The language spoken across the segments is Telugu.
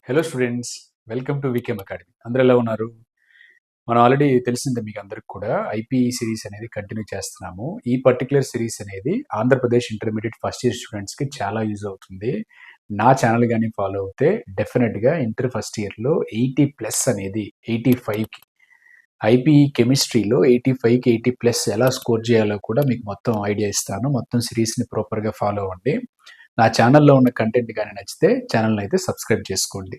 Hello students, welcome to VKM academy. అందరూ ఎలా ఉన్నారు? మనం ఆల్రెడీ తెలిసిందే మీకు అందరికి కూడా ఐపీఈ సిరీస్ అనేది కంటిన్యూ చేస్తున్నాము. ఈ పర్టికులర్ సిరీస్ అనేది ఆంధ్రప్రదేశ్ ఇంటర్మీడియట్ ఫస్ట్ ఇయర్ స్టూడెంట్స్కి చాలా యూజ్ అవుతుంది. నా ఛానల్ కానీ ఫాలో అవుతే డెఫినెట్గా ఇంటర్ ఫస్ట్ ఇయర్లో 80+ అనేది 85కి ఐపీఈ కెమిస్ట్రీలో 85కి 80+ ఎలా స్కోర్ చేయాలో కూడా మీకు మొత్తం ఐడియా ఇస్తాను. మొత్తం సిరీస్ని ప్రాపర్గా ఫాలో అవ్వండి. నా ఛానల్లో ఉన్న కంటెంట్ కానీ నచ్చితే ఛానల్ని అయితే సబ్స్క్రైబ్ చేసుకోండి.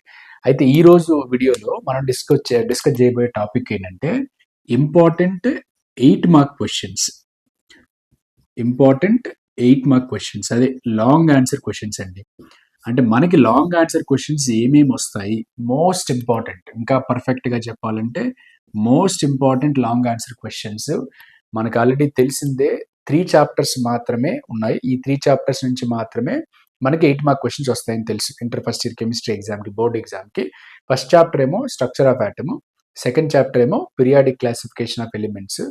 అయితే ఈరోజు వీడియోలో మనం డిస్కస్ చేయబోయే టాపిక్ ఏంటంటే ఇంపార్టెంట్ 8 మార్క్ క్వశ్చన్స్. అదే లాంగ్ ఆన్సర్ క్వశ్చన్స్ అండి. అంటే మనకి లాంగ్ ఆన్సర్ క్వశ్చన్స్ ఏమేమి వస్తాయి, మోస్ట్ ఇంపార్టెంట్, ఇంకా పర్ఫెక్ట్గా చెప్పాలంటే most important long answer questions మనకు ఆల్రెడీ తెలిసిందే. 3 చాప్టర్స్ మాత్రమే ఉన్నాయి. ఈ 3 చాప్టర్స్ నుంచి మాత్రమే మనకి 8 మార్క్ క్వశ్చన్స్ వస్తాయని తెలుసు ఇంటర్ ఫస్ట్ ఇయర్ కెమిస్ట్రీ ఎగ్జామ్కి, బోర్డ్ ఎగ్జామ్కి. ఫస్ట్ చాప్టర్ ఏమో structure of atom, second chapter ఏమో పీరియాడిక్ క్లాసిఫికేషన్ ఆఫ్ ఎలిమెంట్స్,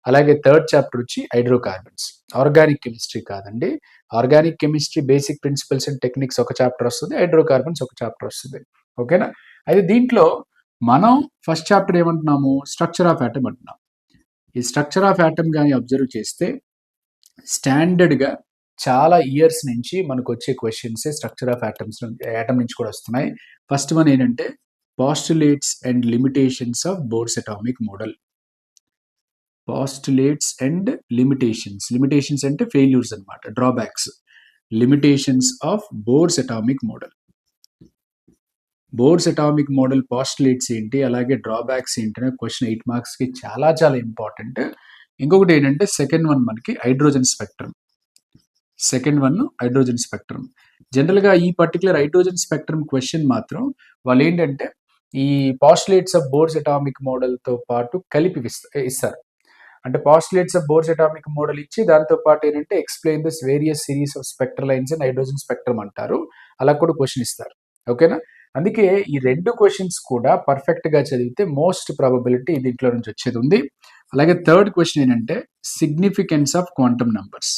అలాగే థర్డ్ చాప్టర్ వచ్చి హైడ్రోకార్బన్స్. ఆర్గానిక్ కెమిస్ట్రీ కాదండి, organic chemistry basic principles and techniques ఒక చాప్టర్ వస్తుంది, హైడ్రోకార్బన్స్ ఒక చాప్టర్ వస్తుంది. ఓకేనా? అయితే దీంట్లో మనం ఫస్ట్ చాప్టర్ ఏమంటున్నాము, స్ట్రక్చర్ ఆఫ్ ఆటమ్ అంటున్నాం. ఈ స్ట్రక్చర్ ఆఫ్ ఆటమ్ కానీ అబ్జర్వ్ చేస్తే స్టాండర్డ్గా చాలా ఇయర్స్ నుంచి మనకు వచ్చే క్వశ్చన్స్ స్ట్రక్చర్ ఆఫ్ ఆటమ్ నుంచి కూడా వస్తున్నాయి. ఫస్ట్ వన్ ఏంటంటే postulates and limitations of bores atomic model. Postulates and limitations అంటే ఫెయిల్యూర్స్ అనమాట, drawbacks. Limitations of bores atomic model. Bores atomic model postulates ఏంటి, అలాగే డ్రాబ్యాక్స్ ఏంటి అనే క్వశ్చన్ 8 మార్క్స్కి చాలా చాలా ఇంపార్టెంట్. ఇంకొకటి ఏంటంటే సెకండ్ వన్ మనకి హైడ్రోజన్ స్పెక్ట్రమ్. జనరల్గా ఈ పర్టికులర్ హైడ్రోజన్ స్పెక్ట్రమ్ క్వశ్చన్ మాత్రం వాళ్ళు ఏంటంటే ఈ పాస్టులేట్స్ ఆఫ్ బోర్స్ అటామిక్ మోడల్తో పాటు కలిపి ఇస్తారు. అంటే postulates of bores atomic model ఇచ్చి దాంతో పాటు ఏంటంటే explain this various series of spectral lines and hydrogen spectrum అంటారు. అలా కూడా క్వశ్చన్ ఇస్తారు. ఓకేనా? అందుకే ఈ 2 క్వశ్చన్స్ కూడా పర్ఫెక్ట్గా చదివితే మోస్ట్ ప్రాబబిలిటీ దీంట్లో నుంచి వచ్చేది ఉంది. అలాగే థర్డ్ క్వశ్చన్ ఏంటంటే significance of quantum numbers.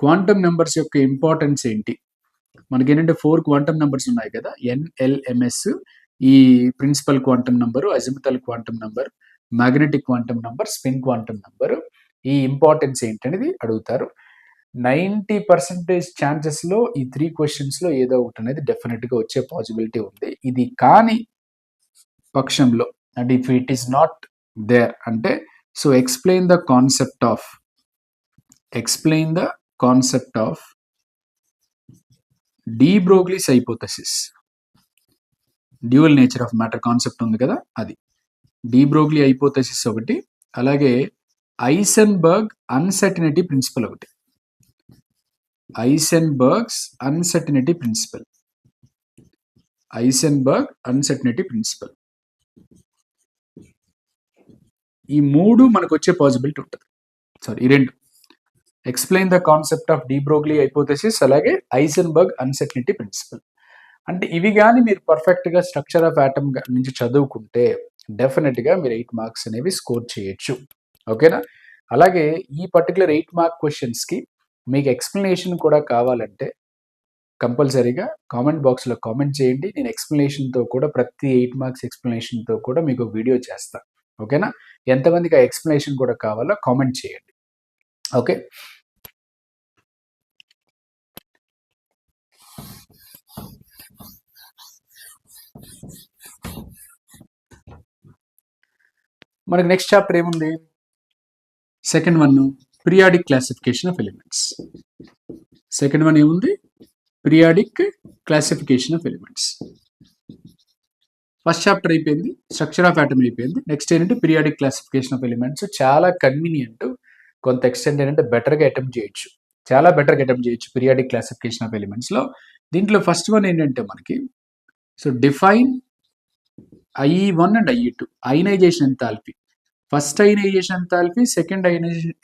Quantum numbers యొక్క ఇంపార్టెన్స్ ఏంటి? మనకి ఏంటంటే 4 క్వాంటమ్ నంబర్స్ ఉన్నాయి కదా, NLMS, ఈ principal quantum number, azimuthal quantum number, magnetic quantum number, spin quantum number. ఈ ఇంపార్టెన్స్ ఏంటనేది అడుగుతారు. 90% ఛాన్సెస్లో ఈ 3 క్వశ్చన్స్లో ఏదో ఒకటి అనేది డెఫినెట్గా వచ్చే పాసిబిలిటీ ఉంది. ఇది కాని పక్షంలో అంటే if it is not there అంటే so explain the concept of de Broglie's hypothesis. Dual nature of matter concept ఉంది కదా, అది డి బ్రోగ్లీ హైపోథసిస్ ఒకటి, అలాగే ఐసెన్బర్గ్ అన్సర్టనిటీ ప్రిన్సిపల్ ఒకటి. ఐసెన్బర్గ్ అన్సర్టనిటీ ప్రిన్సిపల్. ఈ 3 మనకు వచ్చే పాసిబిలిటీ ఉంటుంది. ఈ 2 explain the concept of de Broglie hypothesis, అలాగే ఐసెన్బర్గ్ అన్సర్టనిటీ ప్రిన్సిపల్. అంటే ఇవి కానీ మీరు పర్ఫెక్ట్గా స్ట్రక్చర్ ఆఫ్ ఆటమ్ నుంచి చదువుకుంటే డెఫినెట్గా మీరు 8 మార్క్స్ అనేవి స్కోర్ చేయొచ్చు. ఓకేనా? అలాగే ఈ పర్టికులర్ 8 మార్క్ క్వశ్చన్స్కి మీకు ఎక్స్ప్లెనేషన్ కూడా కావాలంటే కంపల్సరీగా కామెంట్ బాక్స్లో కామెంట్ చేయండి. నేను ఎక్స్ప్లెనేషన్తో కూడా ప్రతి 8 మార్క్స్ ఎక్స్ప్లెనేషన్తో కూడా మీకు వీడియో చేస్తాను. ఓకేనా? ఎంతమందికి ఆ ఎక్స్ప్లెనేషన్ కూడా కావాలో కామెంట్ చేయండి. ఓకే, మనకి నెక్స్ట్ చాప్టర్ ఏముంది? Second one periodic classification of elements. First chapter అయిపోయింది, స్ట్రక్చర్ ఆఫ్ ఆటమ్ అయిపోయింది. నెక్స్ట్ ఏంటంటే పీరియాడిక్ క్లాసిఫికేషన్ ఆఫ్ ఎలిమెంట్స్. చాలా కన్వీనియంట్, కొంత ఎక్స్టెంట్ ఏంటంటే బెటర్గా అటెంప్ట్ చేయొచ్చు, చాలా బెటర్గా అటెంప్ట్ చేయొచ్చు పీరియాడిక్ క్లాసిఫికేషన్ ఆఫ్ ఎలిమెంట్స్లో. దీంట్లో ఫస్ట్ వన్ ఏంటంటే మనకి define IE1 and IE2 ionisation enthalpy. First ionisation enthalpy, second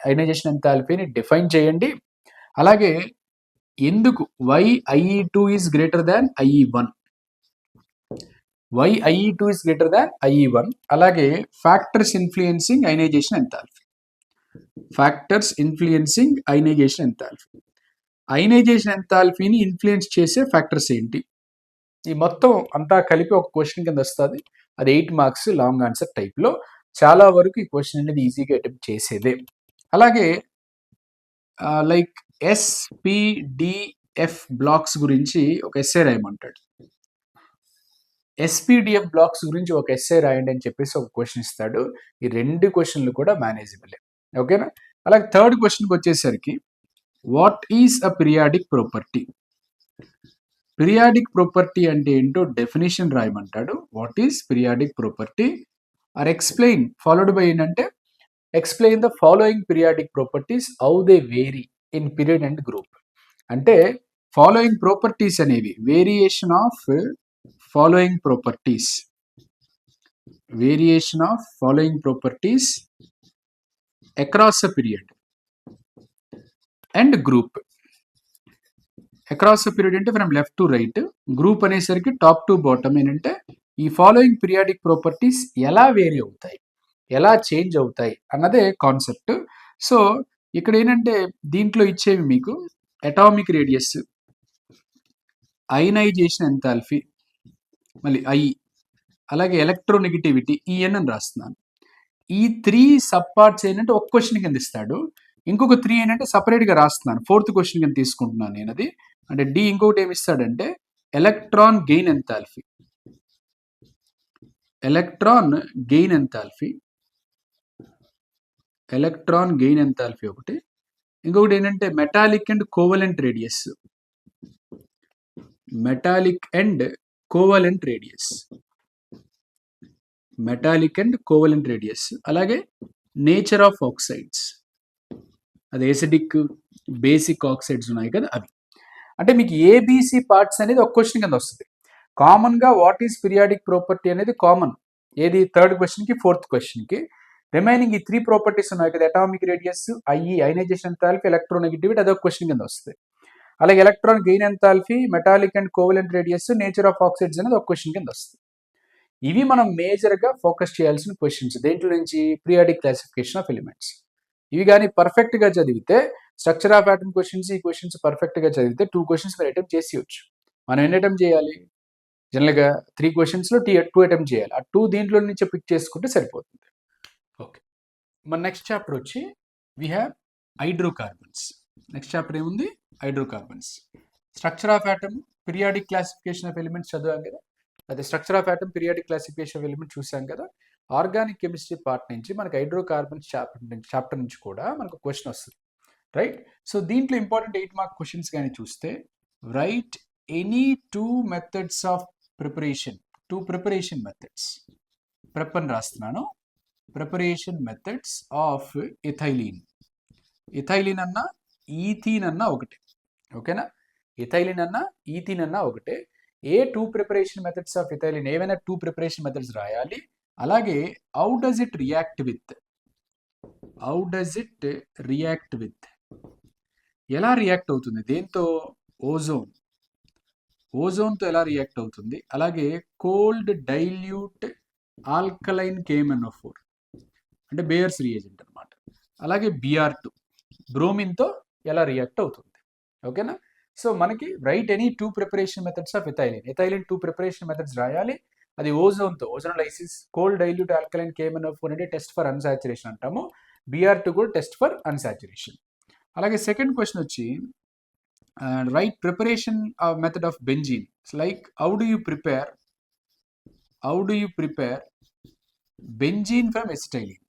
ionisation ఎంథాల్పీని డిఫైన్ చేయండి. అలాగే ఎందుకు why IE2 is greater than IE1, అలాగే factors influencing ionisation enthalpy. Ionisation ఎంథాల్పీని ఇన్ఫ్లుయెన్స్ చేసే ఫ్యాక్టర్స్ ఏంటి? ఈ మొత్తం అంతా కలిపి ఒక క్వశ్చన్ కింద వస్తుంది. అది 8 మార్క్స్ లాంగ్ ఆన్సర్ టైప్లో. చాలా వరకు ఈ క్వశ్చన్ అనేది ఈజీగా అటెంప్ట్ చేసేదే. అలాగే లైక్ ఎస్పీడిఎఫ్ బ్లాక్స్ గురించి ఒక ఎస్సే రాయమంటాడు. ఎస్పీడిఎఫ్ బ్లాక్స్ గురించి ఒక ఎస్సే రాయండి అని చెప్పేసి ఒక క్వశ్చన్ ఇస్తాడు. ఈ 2 క్వశ్చన్లు కూడా మేనేజబుల్. ఓకేనా? అలాగే థర్డ్ క్వశ్చన్కి వచ్చేసరికి what is a periodic property? Periodic property అంటే ఏంటో డెఫినేషన్ రాయమంటాడు. What is periodic property or explain followed by ఏంటంటే explain the following periodic properties how they vary in period and group. అంటే ఫాలోయింగ్ ప్రాపర్టీస్ అనేవి variation of following properties across a period and group. Across a period అంటే from left to right, group అనేసరికి టాప్ టు బాటమ్. ఏంటంటే ఈ ఫాలోయింగ్ పీరియాడిక్ ప్రాపర్టీస్ ఎలా వేరీ అవుతాయి, ఎలా చేంజ్ అవుతాయి అన్నదే కాన్సెప్ట్. సో ఇక్కడ ఏంటంటే దీంట్లో ఇచ్చేవి మీకు అటామిక్ రేడియస్, అయనైజేషన్ ఎంథాల్పీ, మళ్ళీ అలాగే ఎలక్ట్రోనెగటివిటీ ఈఎన్ అని రాస్తున్నాను. ఈ 3 సబ్ పార్ట్స్ ఏంటంటే ఒక క్వశ్చన్ కింద ఇస్తాడు. ఇంకొక 3 ఏంటంటే సపరేట్గా రాస్తున్నాను. 4th క్వశ్చన్ కింద తీసుకుంటున్నాను నేను అది. అంటే డి ఇంకొకటి ఏమి ఇస్తాడంటే ఎలక్ట్రాన్ గెయిన్ ఎంథాల్పీ ఒకటి. ఇంకొకటి ఏంటంటే మెటాలిక్ అండ్ కోవలెంట్ రేడియస్, అలాగే నేచర్ ఆఫ్ ఆక్సైడ్స్, అది ఎసిడిక్ బేసిక్ ఆక్సైడ్స్ ఉన్నాయి కదా అవి. అంటే మీకు ఏబిసి పార్ట్స్ అనేది ఒక క్వశ్చన్ కింద వస్తుంది. కామన్గా వాట్ ఈస్ పీరియాడిక్ ప్రాపర్టీ అనేది కామన్, ఏది 3rd క్వశ్చన్కి 4th క్వశ్చన్కి. రిమైనింగ్ ఈ 3 ప్రాపర్టీస్ ఉన్నాయి కదా, atomic radius, ionisation enthalpy, electronegativity, అదొక క్వశ్చన్ కింద వస్తుంది. అలాగే electron gain enthalpy, metallic and covalent radius, nature of oxides అనేది ఒక క్వశ్చన్ కింద వస్తుంది. ఇవి మనం మేజర్గా ఫోకస్ చేయాల్సిన క్వశ్చన్స్ దేంట్లో నుంచి, పీరియాడిక్ క్లాసిఫికేషన్ ఆఫ్ ఎలిమెంట్స్. ఇవి కానీ పర్ఫెక్ట్గా చదివితే స్ట్రక్చర్ ఆఫ్ ఆటమ్ క్వశ్చన్స్, ఈ క్వశ్చన్స్ పర్ఫెక్ట్గా చదివితే 2 క్వశ్చన్స్ మీరు అటెంప్ట్ చేసేయచ్చు. మనం ఎన్ని అటెంప్ట్ చేయాలి? జనరల్గా 3 క్వశ్చన్స్లో 2 అటెంప్ట్ చేయాలి. ఆ 2 దీంట్లో నుంచి పిక్ చేసుకుంటే సరిపోతుంది. ఓకే, మన నెక్స్ట్ చాప్టర్ వచ్చి we have hydrocarbons. Next chapter ఏముంది? Hydrocarbons. Structure of atom, periodic classification of elements చదివాం కదా, అదే structure of atom, periodic classification of elements చూసాం కదా. ఆర్గానిక్ కెమిస్ట్రీ పార్ట్ నుంచి మనకి హైడ్రోకార్బన్స్ చాప్టర్ నుంచి కూడా మనకు క్వశ్చన్ వస్తుంది, రైట్? సో దీంట్లో ఇంపార్టెంట్ 8 మార్క్ క్వశ్చన్స్ కానీ చూస్తే, right any 2 methods of preparation, 2 preparation methods, prep అని రాస్తున్నాను, preparation methods of ethylene. Ethylene అన్న ఈథీన్ అన్న ఒకటే, ఓకేనా? ఇథైలిన్ అన్న ఈథీన్ అన్న ఒకటే. ఏ 2 ప్రిపరేషన్ మెథడ్స్ ఆఫ్ ఇథైలిన్, ఏవైనా 2 ప్రిపరేషన్ మెథడ్స్ రాయాలి. అలాగే how does it react with, ఎలా రియాక్ట్ అవుతుంది, దేంతో? ఓజోన్తో ఎలా రియాక్ట్ అవుతుంది. అలాగే కోల్డ్ డైల్యూట్ ఆల్కలైన్ KMnO4 అంటే బేయర్స్ రియేజెంట్ అనమాట. అలాగే Br2 బ్రోమిన్తో ఎలా రియాక్ట్ అవుతుంది, ఓకేనా? సో మనకి write any 2 preparation methods of ethylene. 2 preparation methods రాయాలి. అది ఓజోన్తో, ozonolysis, cold dilute alkaline KMnO4 అంటే టెస్ట్ ఫర్ అన్సాచురేషన్ అంటాము. Br2 కూడా టెస్ట్ ఫర్ అన్సాచురేషన్. అలాగే సెకండ్ క్వశ్చన్ వచ్చి write preparation method of benzene. Like how do you prepare benzene from acetylene.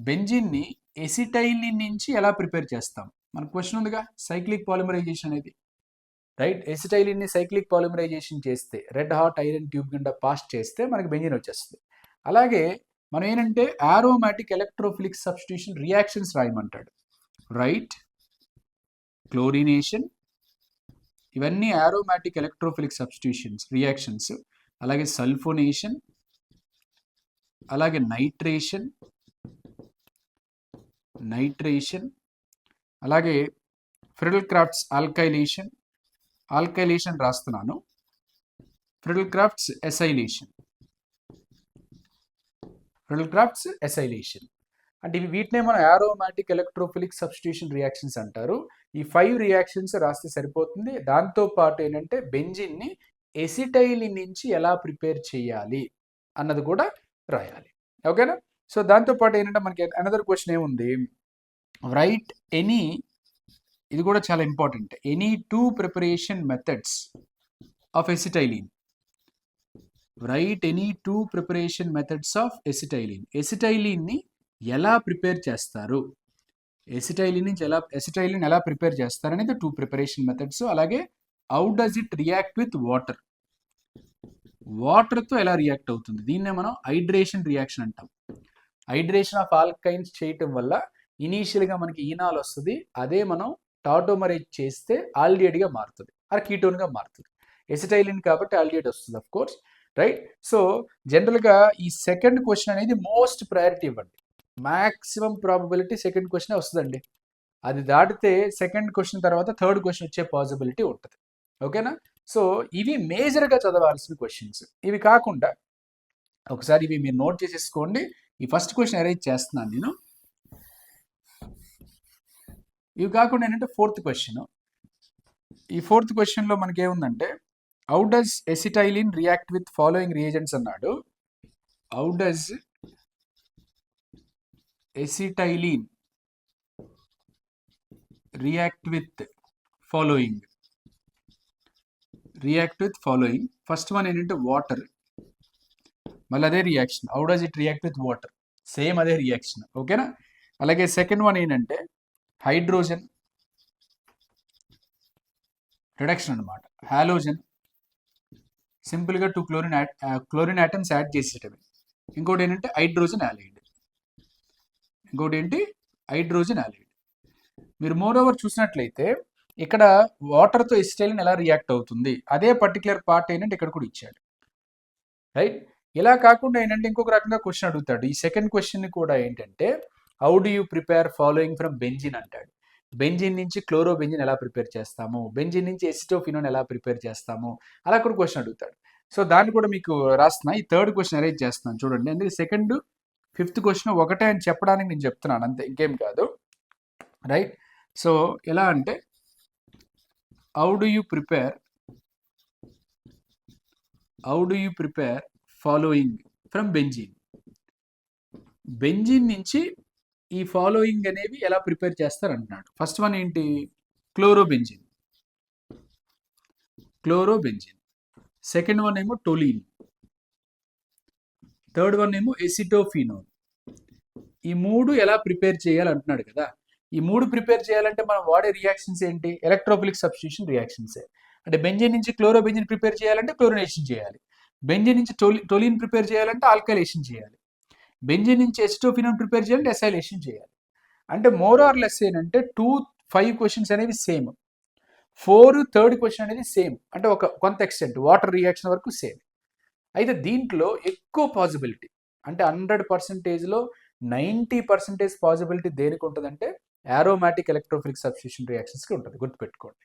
బెంజీన్ని ఎసిటైలిన్ నుంచి ఎలా ప్రిపేర్ చేస్తాం? మన క్వశ్చన్ ఉందిగా, సైక్లిక్ పాలిమరైజేషన్ అనేది, రైట్? ఎసిటైలిన్ని సైక్లిక్ పాలిమరైజేషన్ చేస్తే, రెడ్ హాట్ ఐరన్ ట్యూబ్ గుండా పాస్ చేస్తే మనకి బెంజీన్ వచ్చేస్తుంది. అలాగే మనం ఏంటంటే ఆరోమాటిక్ ఎలక్ట్రోఫిలిక్ సబ్స్టిట్యూషన్ రియాక్షన్స్ రాయమంటాడు, రైట్? క్లోరినేషన్, ఇవన్నీ ఆరోమాటిక్ ఎలక్ట్రోఫిలిక్ సబ్స్టిట్యూషన్స్ రియాక్షన్స్. అలాగే సల్ఫోనేషన్, అలాగే నైట్రేషన్, అలాగే ఫ్రిడల్-క్రాఫ్ట్స్ ఆల్కైలేషన్ రాస్తున్నాను, ఫ్రిడల్-క్రాఫ్ట్స్ ఎసైలేషన్. అంటే వీటినే మనం యారోమాటిక్ ఎలక్ట్రోఫిలిక్ సబ్స్టిట్యూషన్ రియాక్షన్స్ అంటారు. ఈ 5 రియాక్షన్స్ రాస్తే సరిపోతుంది. దాంతో పాటు ఏంటంటే బెంజిన్ని ఎసిటైలిన్ నుంచి ఎలా ప్రిపేర్ చేయాలి అన్నది కూడా రాయాలి. ఓకేనా? సో దాంతో పాటు ఏంటంటే మనకి అనదర్ క్వశ్చన్ ఏముంది, రైట్ ఎనీ, ఇది కూడా చాలా important, any 2 preparation methods of acetylene. Write any 2 preparation methods of acetylene. ఎసిటైలిన్ని ఎలా ప్రిపేర్ చేస్తారు, ఎసిటైలిన్ ఎలా ప్రిపేర్ చేస్తారు అనేది 2 ప్రిపరేషన్ మెథడ్స్. అలాగే how does it react with water, వాటర్తో ఎలా రియాక్ట్ అవుతుంది, దీన్నే మనం హైడ్రేషన్ రియాక్షన్ అంటాం. హైడ్రేషన్ ఆఫ్ ఆల్కైన్స్ చేయటం వల్ల ఇనీషియల్గా మనకి ఈనాల్ వస్తుంది, అదే మనం టాటోమరైజ్ చేస్తే ఆల్డిహైడ్గా మారుతుంది, ఆర్ కీటోన్గా మారుతుంది. ఎసిటైలిన్ కాబట్టి ఆల్డిహైడ్ వస్తుంది ఆఫ్ కోర్స్, రైట్? సో జనరల్గా ఈ సెకండ్ క్వశ్చన్ అనేది మోస్ట్ ప్రయారిటీ ఇవ్వండి. మ్యాక్సిమం ప్రాబబిలిటీ సెకండ్ క్వశ్చనే వస్తుందండి. అది దాటితే సెకండ్ క్వశ్చన్ తర్వాత థర్డ్ క్వశ్చన్ వచ్చే పాసిబిలిటీ ఉంటుంది. ఓకేనా? సో ఇవి మేజర్గా చదవాల్సిన క్వశ్చన్స్. ఇవి కాకుండా ఒకసారి ఇవి మీరు నోట్ చేసేసుకోండి. ఈ ఫస్ట్ క్వశ్చన్ అరేంజ్ చేస్తున్నాను నేను. ఇవి కాకుండా ఏంటంటే ఫోర్త్ క్వశ్చన్. ఈ ఫోర్త్ క్వశ్చన్లో మనకి ఏముందంటే, how does acetylene react with following reagents అన్నాడు. How does acetylene react with following. First one ఏంటంటే వాటర్, మళ్ళీ అదే reaction. How does it react with water, same అదే రియాక్షన్. ఓకేనా? అలాగే సెకండ్ వన్ ఏంటంటే హైడ్రోజన్ రిడక్షన్ అనమాట. హాలోజన్ సింపుల్గా 2 క్లోరిన్ ఆటమ్స్ యాడ్ చేసేటవి. ఇంకోటి ఏంటంటే హైడ్రోజన్ హ్యాలైడ్. మీరు మోర్ ఓవర్ చూసినట్లయితే ఇక్కడ వాటర్తో ఎసిటైలిన్ ఎలా రియాక్ట్ అవుతుంది, అదే పర్టికులర్ పార్ట్ ఏంటంటే ఇక్కడ కూడా ఇచ్చాడు, రైట్? ఇలా కాకుండా ఏంటంటే ఇంకొక రకంగా క్వశ్చన్ అడుగుతాడు. ఈ సెకండ్ క్వశ్చన్ కూడా ఏంటంటే how do you prepare following from benzene అంటాడు. బెంజిన్ నుంచి క్లోరోబెంజిన్ ఎలా ప్రిపేర్ చేస్తాము, బెంజిన్ నుంచి ఎసిటోఫినోన్ ఎలా ప్రిపేర్ చేస్తాము, అలా కూడా క్వశ్చన్ అడుగుతాడు. సో దాన్ని కూడా మీకు రాస్తున్నా. ఈ థర్డ్ క్వశ్చన్ అరేంజ్ చేస్తున్నాను చూడండి. అందుకే సెకండ్ ఫిఫ్త్ క్వశ్చన్ ఒకటే అని చెప్పడానికి నేను చెప్తున్నాను, అంతే, ఇంకేం కాదు, రైట్? సో ఎలా అంటే how do you prepare following from benzene. Benzene నుంచి ఈ ఫాలోయింగ్ అనేవి ఎలా ప్రిపేర్ చేస్తారు అంటున్నాడు. ఫస్ట్ వన్ ఏంటి, క్లోరోబెంజిన్. సెకండ్ వన్ ఏమో టోలిన్. థర్డ్ వన్ ఏమో ఎసిటోఫినోన్. ఈ మూడు ఎలా ప్రిపేర్ చేయాలి అంటున్నాడు కదా. ఈ మూడు ప్రిపేర్ చేయాలంటే మనం వాడే రియాక్షన్స్ ఏంటి, ఎలక్ట్రోఫిలిక్ సబ్స్టిట్యూషన్ రియాక్షన్సే. అంటే బెంజిన్ నుంచి క్లోరోబెంజిన్ ప్రిపేర్ చేయాలంటే క్లోరినేషన్ చేయాలి, బెంజిన్ నుంచి టోలిన్ ప్రిపేర్ చేయాలంటే ఆల్కైలేషన్ చేయాలి, బెంజిన్ నుంచి ఎసిటోఫినోన్ ప్రిపేర్ చేయాలంటే ఎసైలేషన్ చేయాలి. అంటే మోర్ ఆర్ లెస్ ఏంటంటే 5 క్వశ్చన్స్ అనేవి సేమ్, 4 థర్డ్ క్వశ్చన్ అనేది సేమ్, అంటే కొంత ఎక్స్టెంట్ వాటర్ రియాక్షన్ వరకు సేమ్. అయితే దీంట్లో ఎక్కువ పాసిబిలిటీ అంటే 100%లో 90% పాసిబిలిటీ దేనికి ఉంటుందంటే యారోమాటిక్ ఎలక్ట్రోఫిలిక్ సబ్స్టిట్యూషన్ రియాక్షన్స్కి ఉంటుంది, గుర్తుపెట్టుకోండి.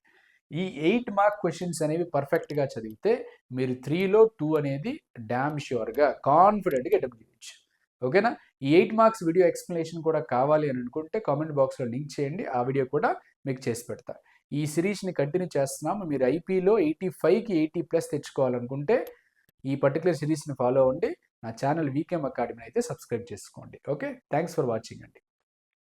ఈ 8 మార్క్ క్వశ్చన్స్ అనేవి పర్ఫెక్ట్గా చదివితే మీరు 3లో 2 అనేది డ్యామ్ ష్యూర్గా కాన్ఫిడెంట్గా అటెంప్ట్ చేయొచ్చు. ఓకేనా? ఈ 8 మార్క్స్ వీడియో ఎక్స్ప్లెనేషన్ కూడా కావాలి అని అనుకుంటే కామెంట్ బాక్స్లో లింక్ చేయండి, ఆ వీడియో కూడా మీకు చేసి పెడతా. ఈ సిరీస్ని కంటిన్యూ చేస్తున్నాము. మీరు ఐపీలో 85కి 80+ తెచ్చుకోవాలనుకుంటే ఈ పర్టికులర్ సిరీస్ని ఫాలో అవ్వండి. నా ఛానల్ వీకేఎం అకాడమీ అయితే సబ్స్క్రైబ్ చేసుకోండి. ఓకే, థ్యాంక్స్ ఫర్ వాచింగ్ అండి.